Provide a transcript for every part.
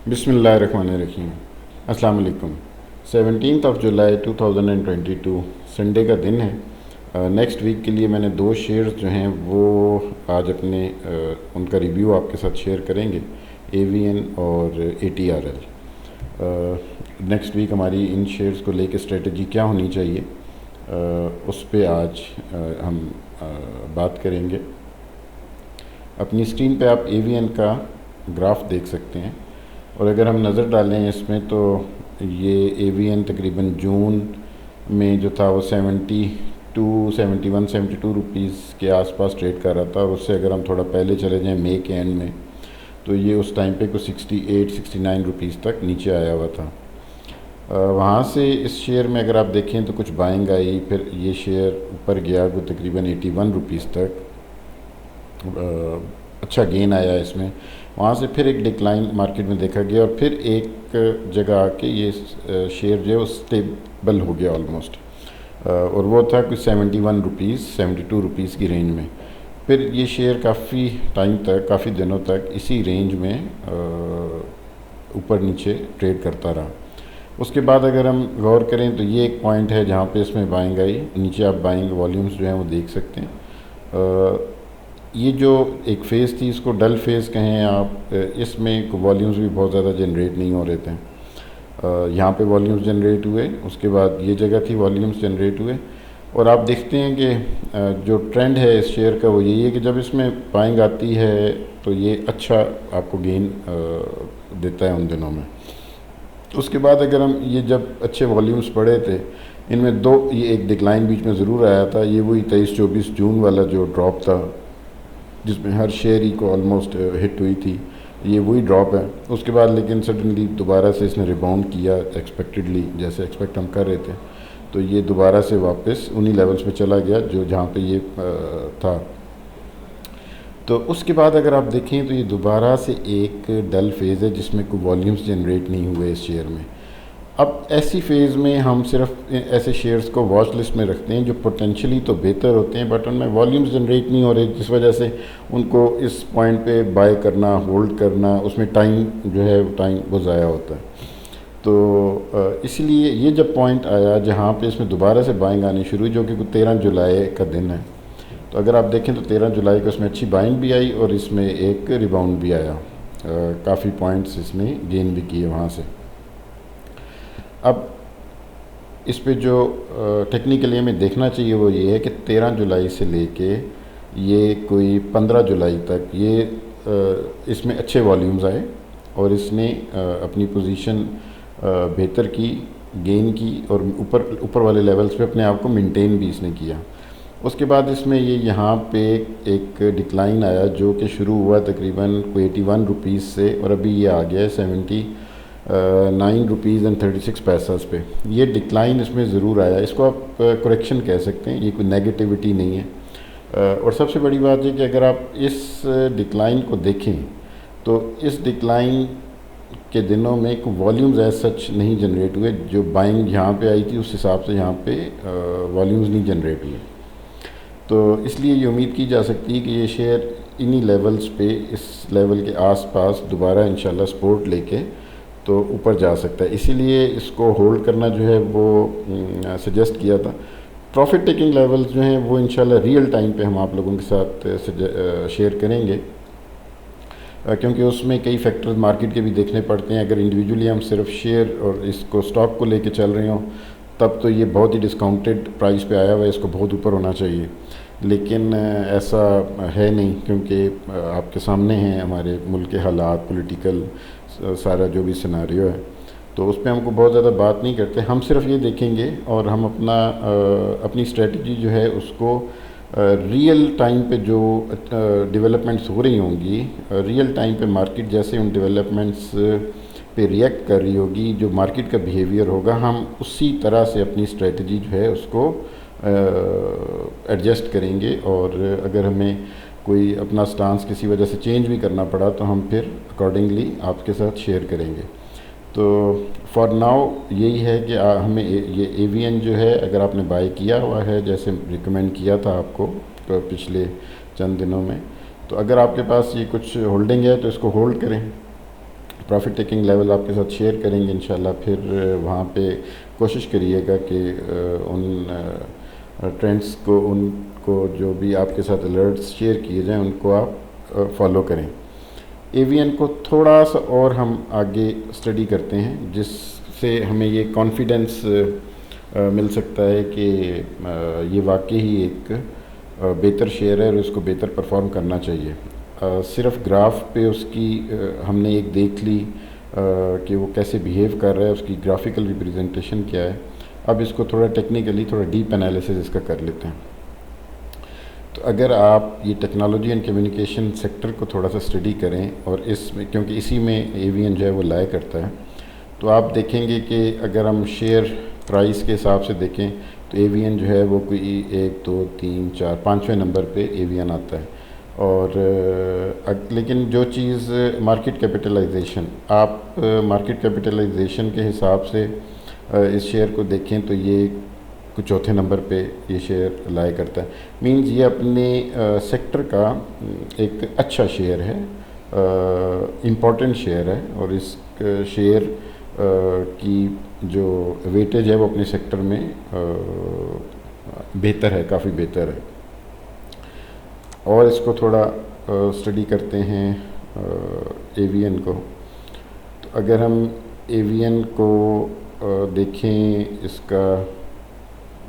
बिस्मिल्लाहिर्रहमानिर्रहीम। अस्सलाम वालेकुम। 17 जुलाई 2022 संडे का दिन है। नेक्स्ट वीक के लिए मैंने दो शेयर्स जो हैं वो आज अपने उनका रिव्यू आपके साथ शेयर करेंगे, एवीएन और एटीआरएल। नेक्स्ट वीक हमारी इन शेयर्स को लेकर स्ट्रेटजी क्या होनी चाहिए, उस पे आज हम बात करेंगे। अपनी स्क्रीन पे आप एवीएन का ग्राफ देख सकते हैं और अगर हम नज़र डालें इसमें तो ये एवीएन तकरीबन जून में जो था वो 72, 71, 72 रुपीज़ के आसपास ट्रेड कर रहा था। और उससे अगर हम थोड़ा पहले चले जाएं मई के एंड में तो ये उस टाइम पे कुछ 68, 69 रुपीज़ तक नीचे आया हुआ था। वहाँ से इस शेयर में अगर आप देखें तो कुछ बाइंग आई, फिर ये शेयर ऊपर गया वो तकरीबन 81 रुपीज़ तक। अच्छा गेन आया इसमें। वहाँ से फिर एक डिक्लाइन मार्केट में देखा गया और फिर एक जगह आके ये शेयर जो है वो स्टेबल हो गया ऑलमोस्ट, और वो था कुछ 71 रुपीज़, 72 रुपीज़ की रेंज में। फिर ये शेयर काफ़ी टाइम तक, काफ़ी दिनों तक इसी रेंज में ऊपर नीचे ट्रेड करता रहा। उसके बाद अगर हम गौर करें तो ये एक पॉइंट है जहाँ पे इसमें बाइंग आई। नीचे आप बाइंग वॉल्यूम्स जो हैं वो देख सकते हैं। ये जो एक फ़ेज़ थी इसको डल फेज़ कहें आप, इसमें वॉल्यूम्स भी बहुत ज़्यादा जनरेट नहीं हो रहे थे। यहाँ पे वॉल्यूम्स जनरेट हुए, उसके बाद ये जगह थी वॉल्यूम्स जनरेट हुए। और आप देखते हैं कि जो ट्रेंड है इस शेयर का वो यही है कि जब इसमें बाइंग आती है तो ये अच्छा आपको गेन देता है उन दिनों में। उसके बाद अगर हम ये जब अच्छे वॉल्यूम्स पड़े थे इनमें दो, ये एक डिक्लाइन बीच में ज़रूर आया था। ये वही 23-24 जून वाला जो ड्रॉप था जिसमें हर शेयर ही को ऑलमोस्ट हिट हुई थी, ये वही ड्रॉप है। उसके बाद लेकिन सडनली दोबारा से इसने रिबाउंड किया एक्सपेक्टेडली, जैसे एक्सपेक्ट हम कर रहे थे, तो ये दोबारा से वापस उन्हीं लेवल्स पे चला गया जो जहाँ पे ये था। तो उसके बाद अगर आप देखें तो ये दोबारा से एक डल फेज़ है जिसमें कोई वॉल्यूम्स जनरेट नहीं हुए इस शेयर में। अब ऐसी फ़ेज़ में हम सिर्फ ऐसे शेयर्स को वॉच लिस्ट में रखते हैं जो पोटेंशियली तो बेहतर होते हैं बट उनमें वॉल्यूम्स जनरेट नहीं हो रहे, जिस वजह से उनको इस पॉइंट पे बाय करना, होल्ड करना, उसमें टाइम जो है टाइम वो ज़ाया होता है। तो इसलिए ये जब पॉइंट आया जहाँ पे इसमें दोबारा से बाइंग आनी शुरू हुई, जो कि 13 जुलाई का दिन है, तो अगर आप देखें तो 13 जुलाई को इसमें अच्छी बाइंग भी आई और इसमें एक रिबाउंड भी आया। काफ़ी पॉइंट्स इसने गेन भी किए वहाँ से। अब इस पे जो टेक्निकली हमें देखना चाहिए वो ये है कि 13 जुलाई से लेके ये कोई 15 जुलाई तक ये इसमें अच्छे वॉल्यूम्स आए और इसने अपनी पोजीशन बेहतर की, गेन की और ऊपर वाले लेवल्स पे अपने आप को मेंटेन भी इसने किया। उसके बाद इसमें ये यहाँ पे एक डिक्लाइन आया जो कि शुरू हुआ तकरीबन कोई 81 रुपीज़ से और अभी ये आ गया है 79 रुपीज़ एंड 36 पैसास पे। ये डिक्लाइन इसमें ज़रूर आया, इसको आप करेक्शन कह सकते हैं, ये कोई नेगेटिविटी नहीं है। और सबसे बड़ी बात है कि अगर आप इस डिक्लाइन को देखें तो इस डिक्लाइन के दिनों में कोई वॉल्यूम्स एज सच नहीं जनरेट हुए। जो बाइंग यहाँ पे आई थी उस हिसाब से यहाँ पे वॉल्यूम्स नहीं जनरेट हुए। तो इसलिए ये उम्मीद की जा सकती है कि ये शेयर इन्हीं लेवल्स पे, इस लेवल के आसपास दोबारा इंशाल्लाह सपोर्ट लेके तो ऊपर जा सकता है। इसीलिए इसको होल्ड करना जो है वो सजेस्ट किया था। प्रॉफिट टेकिंग लेवल्स जो हैं वो इंशाल्लाह रियल टाइम पे हम आप लोगों के साथ शेयर करेंगे, क्योंकि उसमें कई फैक्टर्स मार्केट के भी देखने पड़ते हैं। अगर इंडिविजुअली हम सिर्फ शेयर और इसको स्टॉक को लेके चल रहे हों तब तो ये बहुत ही डिस्काउंटेड प्राइस पे आया हुआ है, इसको बहुत ऊपर होना चाहिए, लेकिन ऐसा है नहीं, क्योंकि आपके सामने हैं हमारे मुल्क के हालात, पॉलिटिकल सारा जो भी सिनारियो है, तो उस पर हमको बहुत ज़्यादा बात नहीं करते। हम सिर्फ ये देखेंगे और हम अपनी स्ट्रेटजी जो है उसको रियल टाइम पे जो डेवलपमेंट्स हो रही होंगी, रियल टाइम पे मार्केट जैसे उन डेवलपमेंट्स पे रिएक्ट कर रही होगी, जो मार्केट का बिहेवियर होगा, हम उसी तरह से अपनी स्ट्रेटजी जो है उसको एडजस्ट करेंगे। और अगर हमें कोई अपना स्टांस किसी वजह से चेंज भी करना पड़ा तो हम फिर अकॉर्डिंगली आपके साथ शेयर करेंगे। तो फॉर नाउ यही है कि हमें ये एवीएन जो है अगर आपने बाय किया हुआ है, जैसे रिकमेंड किया था आपको तो पिछले चंद दिनों में, तो अगर आपके पास ये कुछ होल्डिंग है तो इसको होल्ड करें, प्रॉफिट टेकिंग लेवल आपके साथ शेयर करेंगे इंशाल्लाह। फिर वहाँ पे कोशिश करिएगा कि उन ट्रेंड्स को, उनको जो भी आपके साथ अलर्ट्स शेयर किए जाएँ उनको आप फॉलो करें। एवीएन को थोड़ा सा और हम आगे स्टडी करते हैं, जिससे हमें ये कॉन्फिडेंस मिल सकता है कि ये वाकई ही एक बेहतर शेयर है और इसको बेहतर परफॉर्म करना चाहिए। सिर्फ ग्राफ पे उसकी हमने एक देख ली कि वो कैसे बिहेव कर रहा है, उसकी ग्राफिकल रिप्रेजेंटेशन क्या है। अब इसको थोड़ा टेक्निकली, थोड़ा डीप एनालिसिस इसका कर लेते हैं। तो अगर आप ये टेक्नोलॉजी एंड कम्युनिकेशन सेक्टर को थोड़ा सा स्टडी करें, और इसमें क्योंकि इसी में एवीएन जो है वो लाया करता है, तो आप देखेंगे कि अगर हम शेयर प्राइस के हिसाब से देखें तो एवीएन जो है वो कोई 1 2 3 4 5वें नंबर पे एवीएन आता है। और लेकिन जो चीज़ मार्केट कैपिटलाइजेशन, आप मार्केट कैपिटलाइजेशन के हिसाब से इस शेयर को देखें तो ये कुछ चौथे नंबर पे ये शेयर लाया करता है। मींस ये अपने सेक्टर का एक अच्छा शेयर है, इम्पॉर्टेंट शेयर है, और इस शेयर की जो वेटेज है वो अपने सेक्टर में बेहतर है, काफ़ी बेहतर है। और इसको थोड़ा स्टडी करते हैं एवीएन को। तो अगर हम एवीएन को देखें, इसका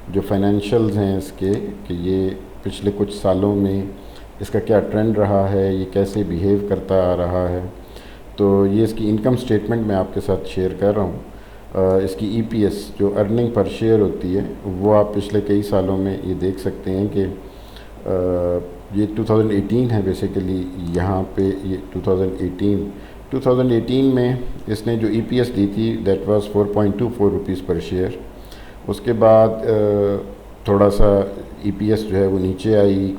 जो फाइनेंशियल्स हैं इसके, कि ये पिछले कुछ सालों में इसका क्या ट्रेंड रहा है, ये कैसे बिहेव करता आ रहा है, तो ये इसकी इनकम स्टेटमेंट मैं आपके साथ शेयर कर रहा हूँ। इसकी ईपीएस जो अर्निंग पर शेयर होती है वो आप पिछले कई सालों में ये देख सकते हैं कि ये 2018 है बेसिकली। यहाँ पे ये 2018 में इसने जो ईपीएस दी थी दैट वाज 4.24 रुपीज़ पर शेयर। उसके बाद थोड़ा सा ईपीएस जो है वो नीचे आई,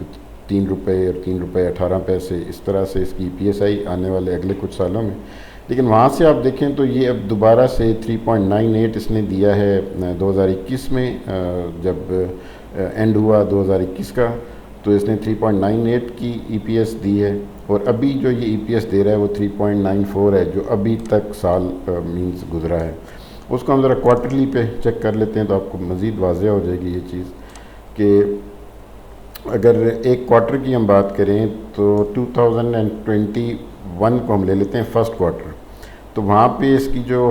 3 रुपये और 3 रुपये 18 पैसे, इस तरह से इसकी ईपीएस आई आने वाले अगले कुछ सालों में। लेकिन वहाँ से आप देखें तो ये अब दोबारा से 3.98 इसने दिया है 2021 में, जब एंड हुआ 2021 का, तो इसने 3.98 की ईपीएस दी है। और अभी जो ये ईपीएस दे रहा है वो 3.94 है, जो अभी तक साल मीन्स गुजरा है। उसको हम ज़रा क्वार्टरली पे चेक कर लेते हैं तो आपको मज़ीद वाज़ेह हो जाएगी ये चीज़ कि अगर एक क्वार्टर की हम बात करें तो 2021 को हम ले लेते हैं फर्स्ट क्वार्टर। तो वहाँ पे इसकी जो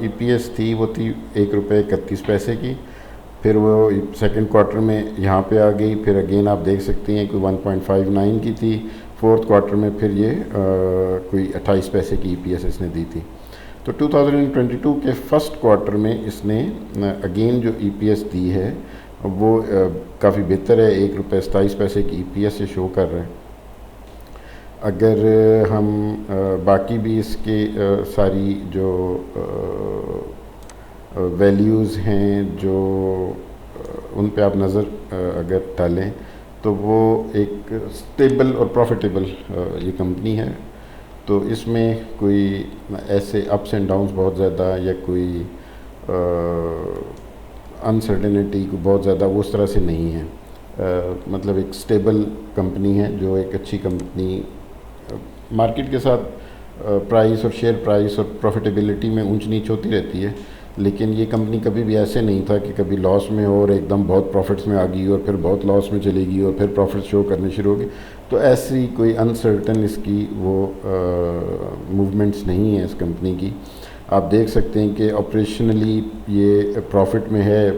ईपीएस थी वो थी 1 रुपये 31 पैसे की। फिर वो सेकंड क्वार्टर में यहाँ पे आ गई, फिर अगेन आप देख सकते हैं कि 1.59 की थी। फोर्थ क्वार्टर में फिर ये कोई 28 पैसे की ईपीएस इसने दी थी। तो 2022 के फर्स्ट क्वार्टर में इसने अगेन जो ईपीएस दी है वो काफ़ी बेहतर है, 1 रुपये 27 पैसे की ईपीएस से शो कर रहे हैं। अगर हम बाकी भी इसके सारी जो वैल्यूज़ हैं जो उन पे आप नज़र अगर डालें तो वो एक स्टेबल और प्रॉफिटेबल ये कंपनी है। तो इसमें कोई ऐसे अप्स एंड डाउन्स बहुत ज़्यादा या कोई अनसर्टेनिटी को बहुत ज़्यादा उस तरह से नहीं है। मतलब एक स्टेबल कंपनी है, जो एक अच्छी कंपनी मार्केट के साथ प्राइस और शेयर प्राइस और प्रॉफिटेबिलिटी में ऊंच नीच होती रहती है। लेकिन ये कंपनी कभी भी ऐसे नहीं था कि कभी लॉस में हो और एकदम बहुत प्रॉफिट्स में आ गई और फिर बहुत लॉस में चलेगी और फिर प्रॉफिट शो करने शुरू हो गई। तो ऐसी कोई अनसर्टन इसकी वो मूवमेंट्स नहीं है इस कंपनी की। आप देख सकते हैं कि ऑपरेशनली ये प्रॉफिट में है।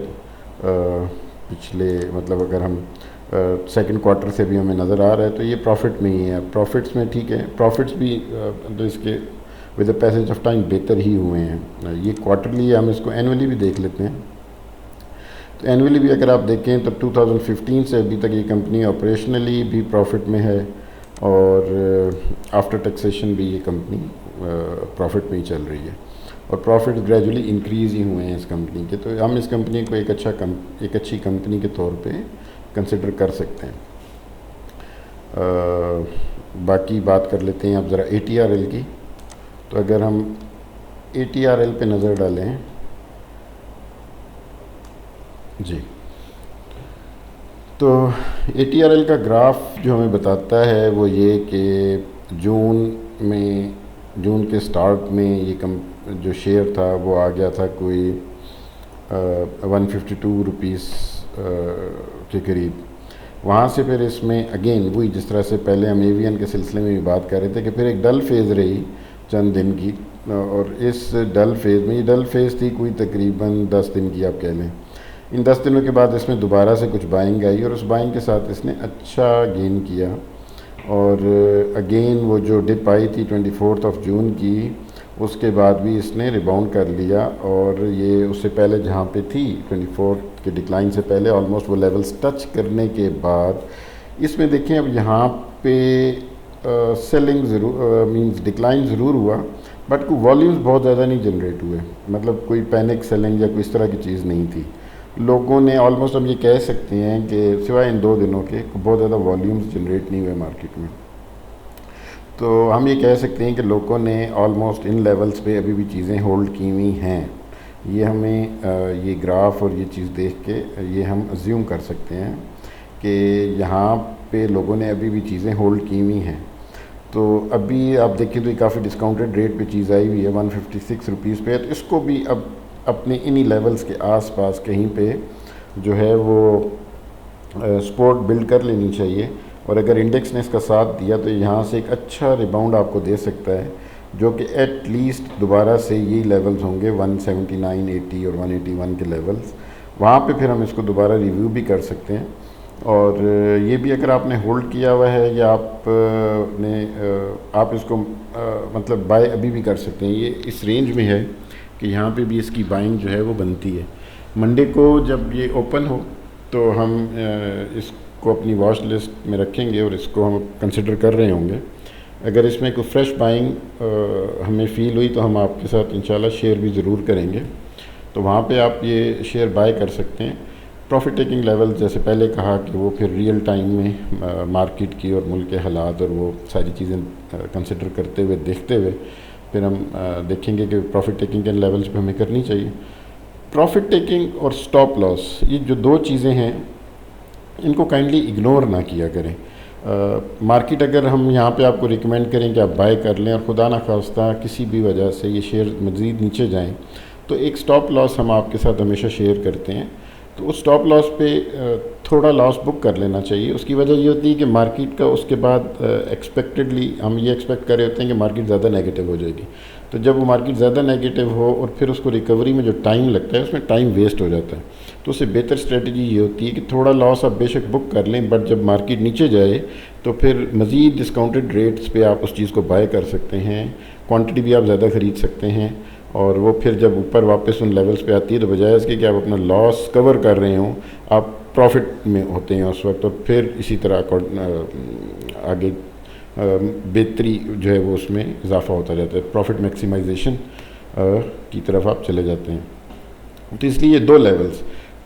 पिछले मतलब अगर हम सेकंड क्वार्टर से भी हमें नज़र आ रहा है तो ये प्रॉफिट में ही है। प्रॉफिट्स में ठीक है, प्रॉफिट्स भी तो इसके with the passage of time बेहतर ही हुए हैं। ये क्वार्टरली हम इसको एनुअली भी देख लेते हैं। तो एनुअली भी अगर आप देखें तो 2015 से अभी तक ये कंपनी ऑपरेशनली भी प्रॉफिट में है और आफ्टर टैक्सेशन भी ये कंपनी प्रॉफिट में ही चल रही है और प्रॉफिट ग्रेजुअली इंक्रीज़ ही हुए हैं इस कंपनी के। तो हम इस कंपनी को एक अच्छी कंपनी के तौर पे कंसिडर कर सकते हैं। बाकी बात कर लेते हैं अब ज़रा ATRL की। तो अगर हम ATRL पे नज़र डालें जी, तो ATRL का ग्राफ जो हमें बताता है वो ये कि जून में जून के स्टार्ट में ये जो शेयर था वो आ गया था कोई 152 रुपीज़ के करीब। वहाँ से फिर इसमें अगेन वही जिस तरह से पहले हम एवीएन के सिलसिले में भी बात कर रहे थे कि फिर एक डल फेज़ रही चंद दिन की, और इस डल फेज़ में, ये डल फेज़ थी कोई तकरीबन 10 दिन की आप कह लें। इन 10 दिनों के बाद इसमें दोबारा से कुछ बाइंग आई और उस बाइंग के साथ इसने अच्छा गेन किया, और अगेन वो जो डिप आई थी 24 जून की, उसके बाद भी इसने रिबाउंड कर लिया, और ये उससे पहले जहाँ पे थी 24 के डिक्लाइन से पहले ऑलमोस्ट वो लेवल्स टच करने के बाद इसमें देखें अब यहाँ पे सेलिंग ज़रूर मींस डिक्लाइन ज़रूर हुआ, बट कोई वॉल्यूम्स बहुत ज़्यादा नहीं जनरेट हुए, मतलब कोई पैनिक सेलिंग या कोई इस तरह की चीज़ नहीं थी। लोगों ने ऑलमोस्ट हम ये कह सकते हैं कि सिवाय इन 2 दिनों के बहुत ज़्यादा वॉल्यूम्स जनरेट नहीं हुए मार्केट में। तो हम ये कह सकते हैं कि लोगों ने ऑलमोस्ट इन लेवल्स पे अभी भी चीज़ें होल्ड की हुई हैं। ये हमें ये ग्राफ और ये चीज़ देख के ये हम अज्यूम कर सकते हैं कि यहाँ पे लोगों ने अभी भी चीज़ें होल्ड की हुई हैं। तो अभी आप देखिए तो ये काफ़ी डिस्काउंटेड रेट पे चीज़ आई हुई है 156 रुपीज़ पे, तो इसको भी अब अपने इन्हीं लेवल्स के आसपास कहीं पे जो है वो सपोर्ट बिल्ड कर लेनी चाहिए, और अगर इंडेक्स ने इसका साथ दिया तो यहाँ से एक अच्छा रिबाउंड आपको दे सकता है, जो कि एट लीस्ट दोबारा से यही लेवल्स होंगे 179, 80 और 181 के लेवल्स। वहाँ पे फिर हम इसको दोबारा रिव्यू भी कर सकते हैं, और ये भी अगर आपने होल्ड किया हुआ है या आप इसको मतलब बाय अभी भी कर सकते हैं। ये इस रेंज में है कि यहाँ पे भी इसकी बाइंग जो है वो बनती है। मंडे को जब ये ओपन हो तो हम इसको अपनी वॉच लिस्ट में रखेंगे और इसको हम कंसिडर कर रहे होंगे। अगर इसमें कोई फ्रेश बाइंग हमें फ़ील हुई तो हम आपके साथ इंशाल्लाह शेयर भी ज़रूर करेंगे, तो वहाँ पे आप ये शेयर बाय कर सकते हैं। प्रॉफिट टेकिंग लेवल जैसे पहले कहा कि वो फिर रियल टाइम में मार्केट की और मुल्क के हालात और वो सारी चीज़ें कंसिडर करते हुए देखते हुए फिर हम देखेंगे कि प्रॉफिट टेकिंग के लेवल्स पे हमें करनी चाहिए। प्रॉफिट टेकिंग और स्टॉप लॉस, ये जो 2 चीज़ें हैं इनको काइंडली इग्नोर ना किया करें। मार्केट अगर हम यहाँ पे आपको रिकमेंड करें कि आप बाय कर लें और खुदा ना खास्ता किसी भी वजह से ये शेयर मज़ीद नीचे जाएं, तो एक स्टॉप लॉस हम आपके साथ हमेशा शेयर करते हैं। तो उस स्टॉप लॉस पे थोड़ा लॉस बुक कर लेना चाहिए। उसकी वजह ये होती है कि मार्केट का उसके बाद एक्सपेक्टेडली हम ये एक्सपेक्ट कर रहे होते हैं कि मार्केट ज़्यादा नेगेटिव हो जाएगी, तो जब वो मार्केट ज़्यादा नेगेटिव हो और फिर उसको रिकवरी में जो टाइम लगता है उसमें टाइम वेस्ट हो जाता है। तो उससे बेहतर स्ट्रेटजी ये होती है कि थोड़ा लॉस आप बेशक बुक कर लें, बट जब मार्केट नीचे जाए तो फिर मज़ीद डिस्काउंटेड रेट्स पे आप उस चीज़ को बाय कर सकते हैं, क्वांटिटी भी आप ज़्यादा ख़रीद सकते हैं, और वो फिर जब ऊपर वापस उन लेवल्स पे आती है तो बजाय इसके कि आप अपना लॉस कवर कर रहे हों आप प्रॉफिट में होते हैं उस वक्त, और फिर इसी तरह आगे बेहतरी जो है वो उसमें इजाफा होता जाता है, प्रॉफिट मैक्सिमाइजेशन की तरफ आप चले जाते हैं। तो इसलिए 2 लेवल्स,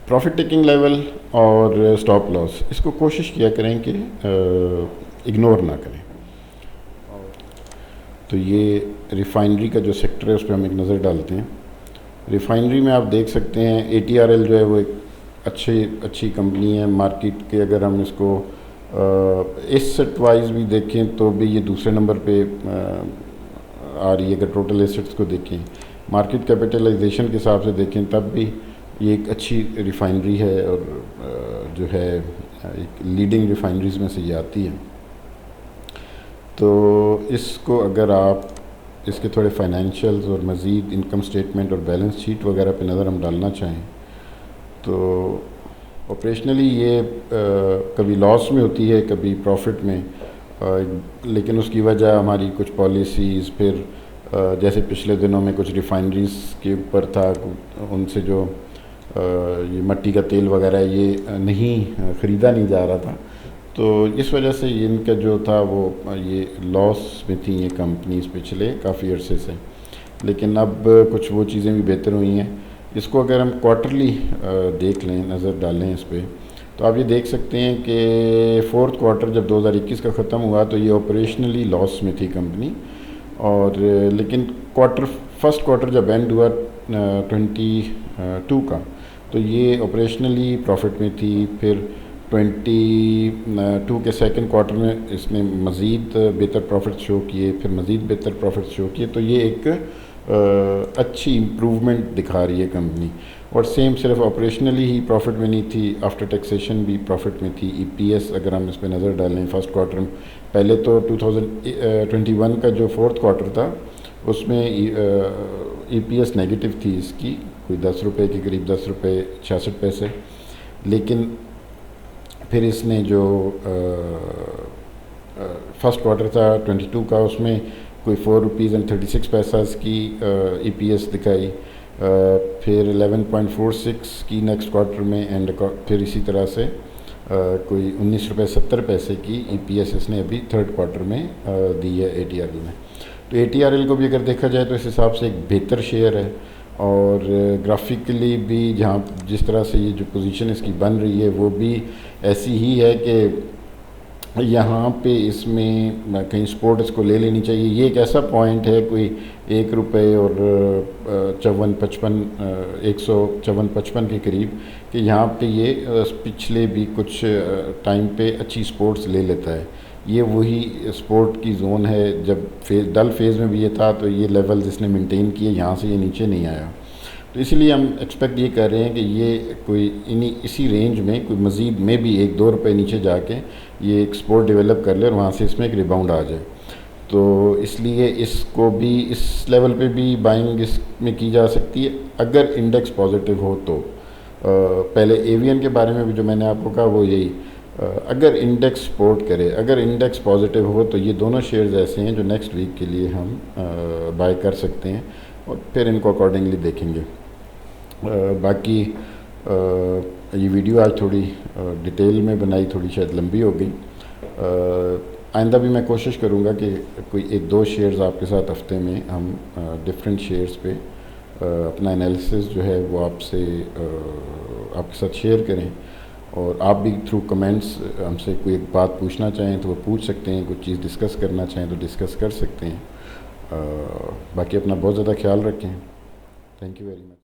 प्रॉफिट टेकिंग लेवल और स्टॉप लॉस, इसको कोशिश किया करें कि इग्नोर ना करें। तो ये रिफ़ाइनरी का जो सेक्टर है उस पर हम एक नज़र डालते हैं। रिफ़ाइनरी में आप देख सकते हैं ATRL जो है वो एक अच्छी कंपनी है मार्केट के। अगर हम इसको एसेट वाइज भी देखें तो भी ये दूसरे नंबर पे आ रही है। अगर टोटल एसेट्स को देखें, मार्केट कैपिटलाइजेशन के हिसाब से देखें तब भी ये एक अच्छी रिफ़ाइनरी है, और जो है एक लीडिंग रिफ़ाइनरीज़ में से ये आती है। तो इसको अगर आप इसके थोड़े फाइनेंशियल्स और मज़ीद इनकम स्टेटमेंट और बैलेंस शीट वगैरह पे नज़र हम डालना चाहें तो ऑपरेशनली ये कभी लॉस में होती है कभी प्रॉफिट में, लेकिन उसकी वजह हमारी कुछ पॉलिसीज़, फिर जैसे पिछले दिनों में कुछ रिफ़ाइनरीज़ के ऊपर था, उनसे जो ये मिट्टी का तेल वगैरह ये नहीं ख़रीदा नहीं जा रहा था, तो इस वजह से इनका जो था वो ये लॉस में थी ये कंपनीज़ पिछले काफ़ी अरसे से। लेकिन अब कुछ वो चीज़ें भी बेहतर हुई हैं। इसको अगर हम क्वार्टरली देख लें, नज़र डालें इस पर, तो आप ये देख सकते हैं कि 4th क्वार्टर जब 2021 का ख़त्म हुआ तो ये ऑपरेशनली लॉस में थी कंपनी, और लेकिन फर्स्ट क्वार्टर जब एंड हुआ 22 का तो ये ऑपरेशनली प्रॉफिट में थी। फिर 22 के सेकंड क्वार्टर में इसने मज़ीद बेहतर प्रॉफिट शो किए, फिर मज़ीद बेहतर प्रॉफिट शो किए, तो ये एक अच्छी इम्प्रूवमेंट दिखा रही है कंपनी। और सेम सिर्फ ऑपरेशनली ही प्रॉफिट में नहीं थी, आफ्टर टैक्सेशन भी प्रॉफिट में थी। ईपीएस अगर हम इस पर नज़र डालें फर्स्ट क्वार्टर में, पहले तो 2021 का जो फोर्थ क्वार्टर था उसमें ईपीएस नेगेटिव थी इसकी, कोई 10 रुपये के करीब, 10 रुपये 66 पैसे। लेकिन फिर इसने जो फर्स्ट क्वार्टर था 22 का, उसमें कोई 4 रुपीज़ एंड 36 पैसा की ईपीएस दिखाई, फिर 11.46 की नेक्स्ट क्वार्टर में, एंड फिर इसी तरह से कोई 19 रुपये 70 पैसे की ईपीएस इसने अभी थर्ड क्वार्टर में दी है एटीआरएल में। तो एटीआरएल को भी अगर देखा जाए तो इस हिसाब से एक बेहतर शेयर है, और ग्राफिकली भी जहाँ जिस तरह से ये जो पोजीशन इसकी बन रही है वो भी ऐसी ही है कि यहाँ पे इसमें कहीं सपोर्ट इसको ले लेनी चाहिए। ये एक ऐसा पॉइंट है कोई 1 रुपये और 154-55 के करीब, कि यहाँ पे ये पिछले भी कुछ टाइम पे अच्छी सपोर्ट्स ले लेता है। ये वही सपोर्ट की जोन है, जब डल फेज़ में भी ये था तो ये लेवल्स इसने मेंटेन किए, यहाँ से ये नीचे नहीं आया। तो इसलिए हम एक्सपेक्ट ये कर रहे हैं कि ये कोई इसी रेंज में कोई मज़ीद में भी 1-2 रुपये नीचे जाके ये एक सपोर्ट डेवलप कर ले और वहाँ से इसमें एक रिबाउंड आ जाए। तो इसलिए इसको भी इस लेवल पे भी बाइंग इसमें की जा सकती है अगर इंडेक्स पॉजिटिव हो तो। पहले एवीएन के बारे में भी जो मैंने आपको कहा वो यही, अगर इंडेक्स सपोर्ट करे, अगर इंडेक्स पॉजिटिव हो तो ये दोनों शेयर्स ऐसे हैं जो नेक्स्ट वीक के लिए हम बाय कर सकते हैं, और फिर इनको अकॉर्डिंगली देखेंगे। बाकी ये वीडियो आज थोड़ी डिटेल में बनाई, थोड़ी शायद लंबी हो गई। आइंदा भी मैं कोशिश करूँगा कि कोई 1-2 शेयर्स आपके साथ हफ्ते में हम डिफरेंट शेयर्स पे अपना एनालिसिस जो है वो आपके साथ शेयर करें, और आप भी थ्रू कमेंट्स हमसे कोई एक बात पूछना चाहें तो वो पूछ सकते हैं, कुछ चीज़ डिस्कस करना चाहें तो डिस्कस कर सकते हैं। बाकी अपना बहुत ज़्यादा ख्याल रखें। Thank you very much.